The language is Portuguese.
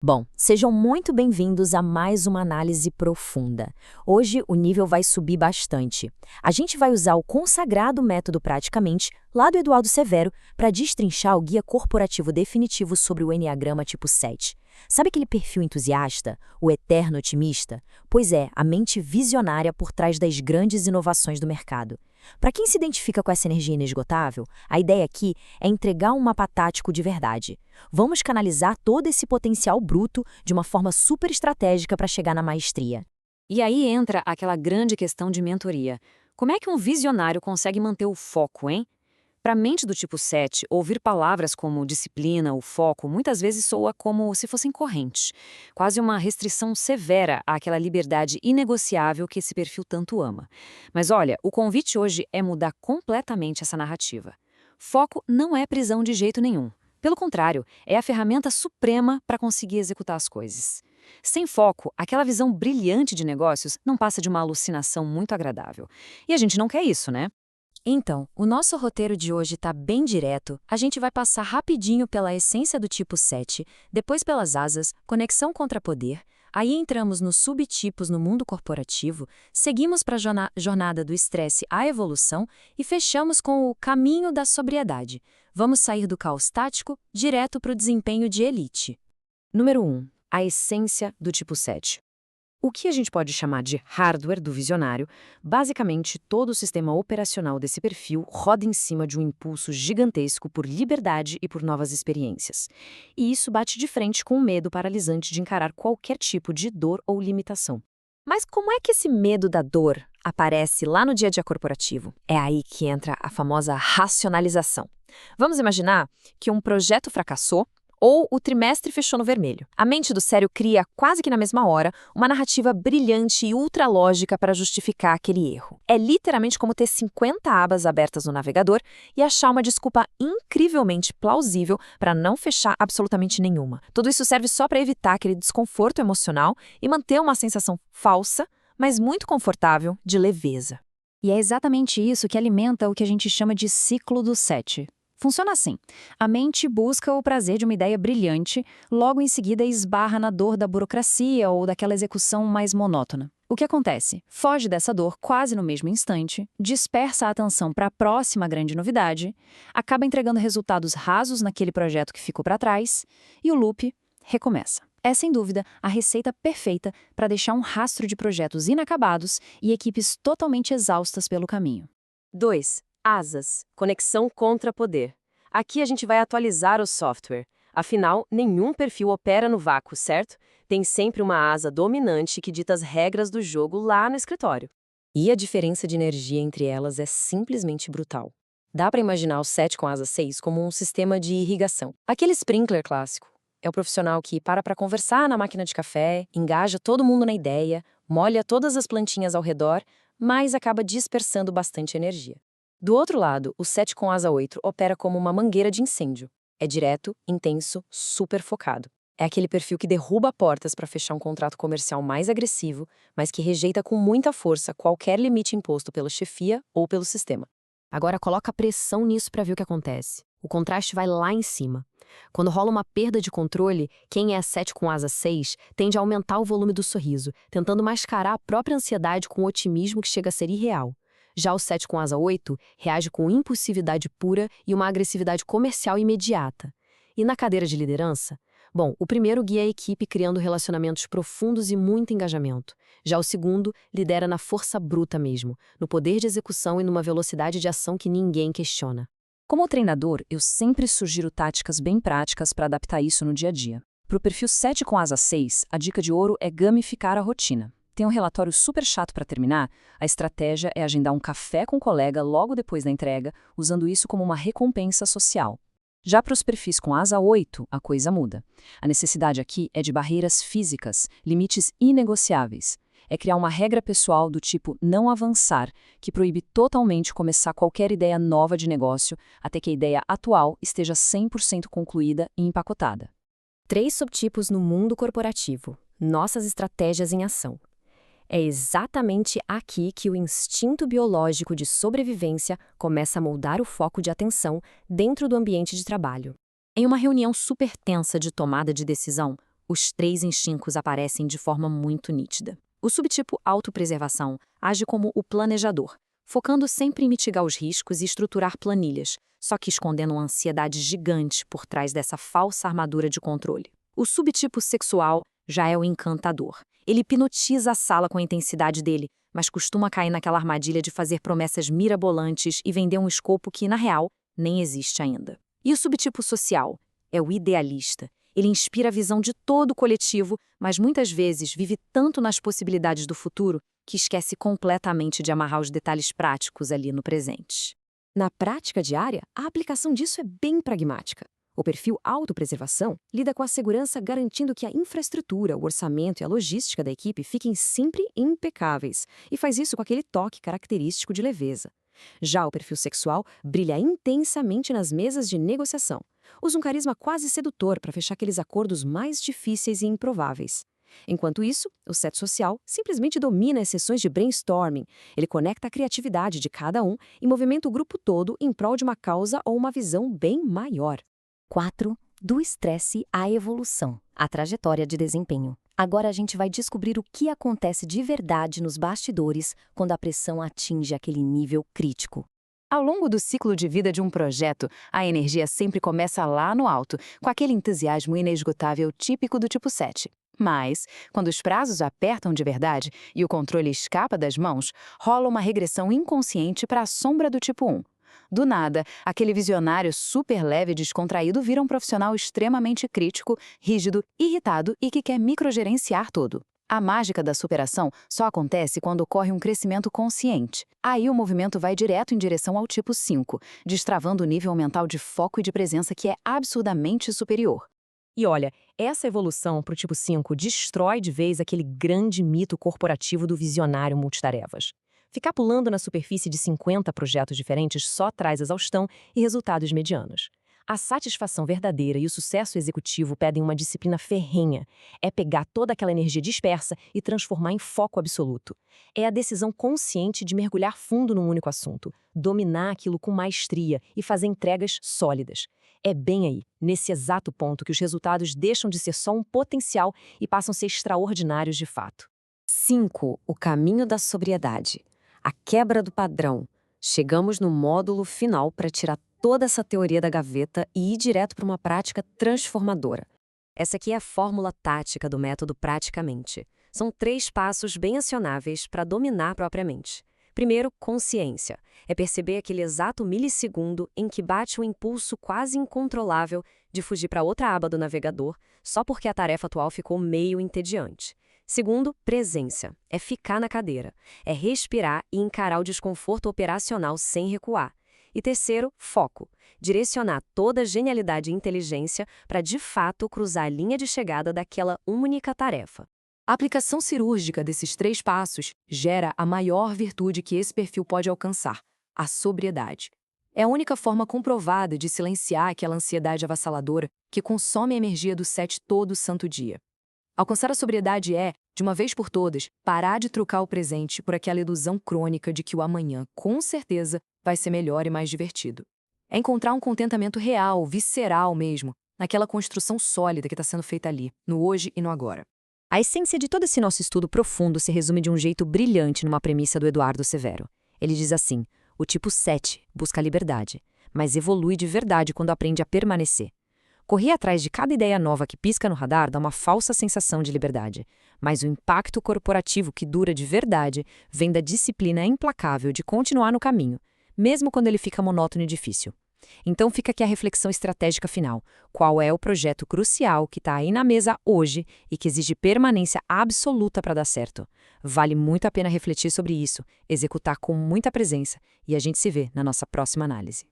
Bom, sejam muito bem-vindos a mais uma análise profunda. Hoje o nível vai subir bastante. A gente vai usar o consagrado método praticamente, lá do Eduardo Severo, para destrinchar o guia corporativo definitivo sobre o Enneagrama tipo 7. Sabe aquele perfil entusiasta, o eterno otimista? Pois é, a mente visionária por trás das grandes inovações do mercado. Para quem se identifica com essa energia inesgotável, a ideia aqui é entregar um mapa tático de verdade. Vamos canalizar todo esse potencial bruto de uma forma super estratégica para chegar na maestria. E aí entra aquela grande questão de mentoria. Como é que um visionário consegue manter o foco, hein? Para a mente do tipo 7, ouvir palavras como disciplina ou foco muitas vezes soa como se fossem correntes, quase uma restrição severa àquela liberdade inegociável que esse perfil tanto ama. Mas olha, o convite hoje é mudar completamente essa narrativa. Foco não é prisão de jeito nenhum. Pelo contrário, é a ferramenta suprema para conseguir executar as coisas. Sem foco, aquela visão brilhante de negócios não passa de uma alucinação muito agradável. E a gente não quer isso, né? Então, o nosso roteiro de hoje está bem direto. A gente vai passar rapidinho pela essência do tipo 7, depois pelas asas, conexão contra poder. Aí entramos nos subtipos no mundo corporativo, seguimos para a jornada do estresse à evolução e fechamos com o caminho da sobriedade. Vamos sair do caos tático direto para o desempenho de elite. Número 1. A essência do tipo 7. O que a gente pode chamar de hardware do visionário, basicamente todo o sistema operacional desse perfil roda em cima de um impulso gigantesco por liberdade e por novas experiências. E isso bate de frente com o medo paralisante de encarar qualquer tipo de dor ou limitação. Mas como é que esse medo da dor aparece lá no dia a dia corporativo? É aí que entra a famosa racionalização. Vamos imaginar que um projeto fracassou ou o trimestre fechou no vermelho. A mente do cérebro cria, quase que na mesma hora, uma narrativa brilhante e ultralógica para justificar aquele erro. É literalmente como ter 50 abas abertas no navegador e achar uma desculpa incrivelmente plausível para não fechar absolutamente nenhuma. Tudo isso serve só para evitar aquele desconforto emocional e manter uma sensação falsa, mas muito confortável, de leveza. E é exatamente isso que alimenta o que a gente chama de ciclo do 7. Funciona assim. A mente busca o prazer de uma ideia brilhante, logo em seguida esbarra na dor da burocracia ou daquela execução mais monótona. O que acontece? Foge dessa dor quase no mesmo instante, dispersa a atenção para a próxima grande novidade, acaba entregando resultados rasos naquele projeto que ficou para trás, e o loop recomeça. É, sem dúvida, a receita perfeita para deixar um rastro de projetos inacabados e equipes totalmente exaustas pelo caminho. 2. Asas, conexão contra poder. Aqui a gente vai atualizar o software. Afinal, nenhum perfil opera no vácuo, certo? Tem sempre uma asa dominante que dita as regras do jogo lá no escritório. E a diferença de energia entre elas é simplesmente brutal. Dá para imaginar o 7 com asa 6 como um sistema de irrigação. Aquele sprinkler clássico. É o profissional que para conversar na máquina de café, engaja todo mundo na ideia, molha todas as plantinhas ao redor, mas acaba dispersando bastante energia. Do outro lado, o 7 com asa 8 opera como uma mangueira de incêndio. É direto, intenso, super focado. É aquele perfil que derruba portas para fechar um contrato comercial mais agressivo, mas que rejeita com muita força qualquer limite imposto pela chefia ou pelo sistema. Agora coloca pressão nisso para ver o que acontece. O contraste vai lá em cima. Quando rola uma perda de controle, quem é 7 com asa 6 tende a aumentar o volume do sorriso, tentando mascarar a própria ansiedade com um otimismo que chega a ser irreal. Já o 7 com asa 8 reage com impulsividade pura e uma agressividade comercial imediata. E na cadeira de liderança? Bom, o primeiro guia a equipe criando relacionamentos profundos e muito engajamento. Já o segundo lidera na força bruta mesmo, no poder de execução e numa velocidade de ação que ninguém questiona. Como treinador, eu sempre sugiro táticas bem práticas para adaptar isso no dia a dia. Para o perfil 7 com asa 6, a dica de ouro é gamificar a rotina. Tem um relatório super chato para terminar, a estratégia é agendar um café com um colega logo depois da entrega, usando isso como uma recompensa social. Já para os perfis com asa 8, a coisa muda. A necessidade aqui é de barreiras físicas, limites inegociáveis. É criar uma regra pessoal do tipo não avançar, que proíbe totalmente começar qualquer ideia nova de negócio até que a ideia atual esteja 100% concluída e empacotada. 3 subtipos no mundo corporativo. Nossas estratégias em ação. É exatamente aqui que o instinto biológico de sobrevivência começa a moldar o foco de atenção dentro do ambiente de trabalho. Em uma reunião super tensa de tomada de decisão, Os 3 instintos aparecem de forma muito nítida. O subtipo autopreservação age como o planejador, focando sempre em mitigar os riscos e estruturar planilhas, só que escondendo uma ansiedade gigante por trás dessa falsa armadura de controle. O subtipo sexual já é o encantador. Ele hipnotiza a sala com a intensidade dele, mas costuma cair naquela armadilha de fazer promessas mirabolantes e vender um escopo que, na real, nem existe ainda. E o subtipo social é o idealista. Ele inspira a visão de todo o coletivo, mas muitas vezes vive tanto nas possibilidades do futuro que esquece completamente de amarrar os detalhes práticos ali no presente. Na prática diária, a aplicação disso é bem pragmática. O perfil autopreservação lida com a segurança garantindo que a infraestrutura, o orçamento e a logística da equipe fiquem sempre impecáveis, e faz isso com aquele toque característico de leveza. Já o perfil sexual brilha intensamente nas mesas de negociação. Usa um carisma quase sedutor para fechar aqueles acordos mais difíceis e improváveis. Enquanto isso, o 7 social simplesmente domina as sessões de brainstorming. Ele conecta a criatividade de cada um e movimenta o grupo todo em prol de uma causa ou uma visão bem maior. 4. Do estresse à evolução, a trajetória de desempenho. Agora a gente vai descobrir o que acontece de verdade nos bastidores quando a pressão atinge aquele nível crítico. Ao longo do ciclo de vida de um projeto, a energia sempre começa lá no alto, com aquele entusiasmo inesgotável típico do tipo 7. Mas, quando os prazos apertam de verdade e o controle escapa das mãos, rola uma regressão inconsciente para a sombra do tipo 1. Do nada, aquele visionário super leve e descontraído vira um profissional extremamente crítico, rígido, irritado e que quer microgerenciar tudo. A mágica da superação só acontece quando ocorre um crescimento consciente. Aí o movimento vai direto em direção ao tipo 5, destravando o nível mental de foco e de presença que é absurdamente superior. E olha, essa evolução para o tipo 5 destrói de vez aquele grande mito corporativo do visionário multitarefas. Ficar pulando na superfície de 50 projetos diferentes só traz exaustão e resultados medianos. A satisfação verdadeira e o sucesso executivo pedem uma disciplina ferrenha. É pegar toda aquela energia dispersa e transformar em foco absoluto. É a decisão consciente de mergulhar fundo num único assunto, dominar aquilo com maestria e fazer entregas sólidas. É bem aí, nesse exato ponto, que os resultados deixam de ser só um potencial e passam a ser extraordinários de fato. 5. O caminho da sobriedade. A quebra do padrão. Chegamos no módulo final para tirar toda essa teoria da gaveta e ir direto para uma prática transformadora. Essa aqui é a fórmula tática do método Praticamente. São 3 passos bem acionáveis para dominar propriamente. Primeiro, consciência. É perceber aquele exato milissegundo em que bate o impulso quase incontrolável de fugir para outra aba do navegador só porque a tarefa atual ficou meio entediante. Segundo, presença. É ficar na cadeira. É respirar e encarar o desconforto operacional sem recuar. E terceiro, foco. Direcionar toda a genialidade e inteligência para, de fato, cruzar a linha de chegada daquela única tarefa. A aplicação cirúrgica desses 3 passos gera a maior virtude que esse perfil pode alcançar, a sobriedade. É a única forma comprovada de silenciar aquela ansiedade avassaladora que consome a energia do 7 todo santo dia. Alcançar a sobriedade é, de uma vez por todas, parar de trocar o presente por aquela ilusão crônica de que o amanhã, com certeza, vai ser melhor e mais divertido. É encontrar um contentamento real, visceral mesmo, naquela construção sólida que está sendo feita ali, no hoje e no agora. A essência de todo esse nosso estudo profundo se resume de um jeito brilhante numa premissa do Eduardo Severo. Ele diz assim: o tipo 7 busca a liberdade, mas evolui de verdade quando aprende a permanecer. Correr atrás de cada ideia nova que pisca no radar dá uma falsa sensação de liberdade, mas o impacto corporativo que dura de verdade vem da disciplina implacável de continuar no caminho, mesmo quando ele fica monótono e difícil. Então fica aqui a reflexão estratégica final. Qual é o projeto crucial que está aí na mesa hoje e que exige permanência absoluta para dar certo? Vale muito a pena refletir sobre isso, executar com muita presença e a gente se vê na nossa próxima análise.